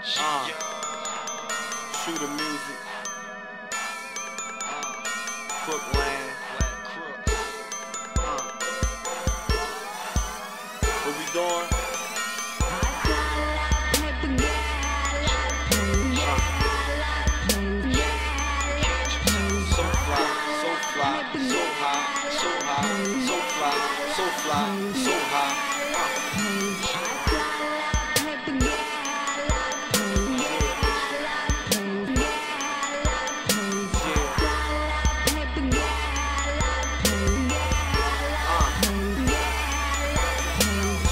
Shooter music. CROOKLAND. What we doing? So fly, so high, so high, so fly, so fly, so high.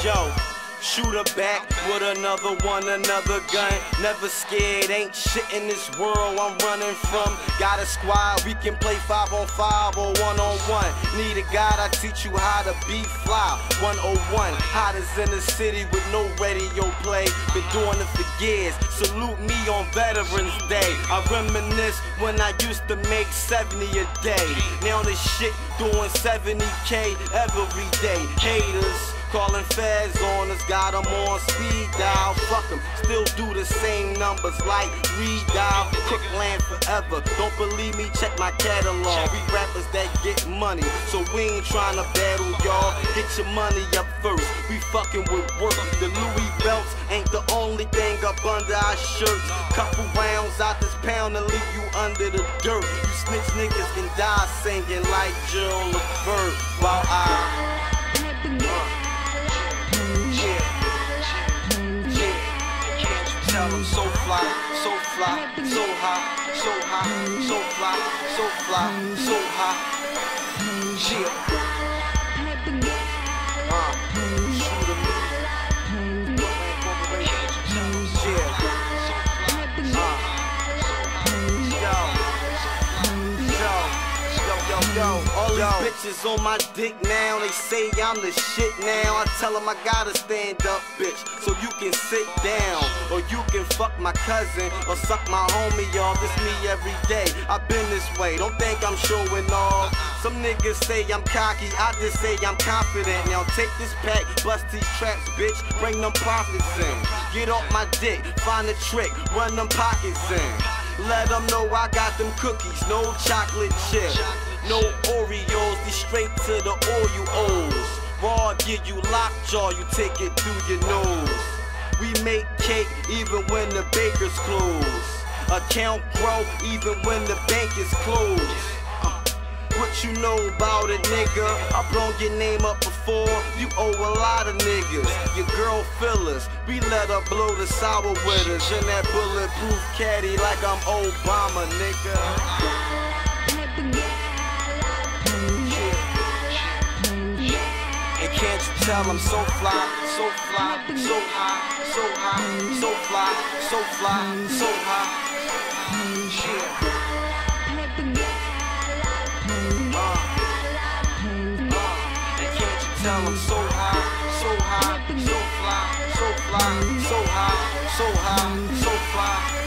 Yo, shooter back with another one, another gun. Never scared, ain't shit in this world I'm running from. Got a squad, we can play 5-on-5 or 1-on-1. Need a guide, I teach you how to be fly. 101, hottest in the city with no radio play. Been doing it for years, salute me on Veterans Day. I reminisce when I used to make 70 a day. Now this shit doing 70K every day. Haters calling feds on us, got them on speed dial. Fuck them, still do the same numbers like redial. CROOKLAND forever, don't believe me, check my catalog. We rappers that get money, so we ain't trying to battle y'all. Get your money up first, we fucking with work. The Louis belts ain't the only thing up under our shirts. Couple rounds out this pound and leave you under the dirt. You snitch niggas can die singing like Jill LeVert while I'm so fly, so fly, so high, so high, so fly, so fly, so high. All these bitches on my dick now, they say I'm the shit now. I tell them I gotta stand up, bitch, so you can sit down. Or you can fuck my cousin, or suck my homie off. It's me every day, I've been this way, don't think I'm showing off. Some niggas say I'm cocky, I just say I'm confident. Now take this pack, bust these traps, bitch, bring them profits in. Get off my dick, find a trick, run them pockets in. Let them know I got them cookies, no chocolate chip, no Oreos, be straight to the oil O's. Raw, give you lockjaw, you take it through your nose. We make cake even when the baker's closed. Account grow even when the bank is closed. What you know about it, nigga? I blown your name up before, you owe a lot of niggas. Your girl fillers, we let her blow the sour with us. In that bulletproof caddy like I'm Obama, nigga. And can't you tell I'm so fly, so fly, so high, so high, so fly, so fly, so high. Tell them so high, so high, so fly, so fly, so high, so high, so fly.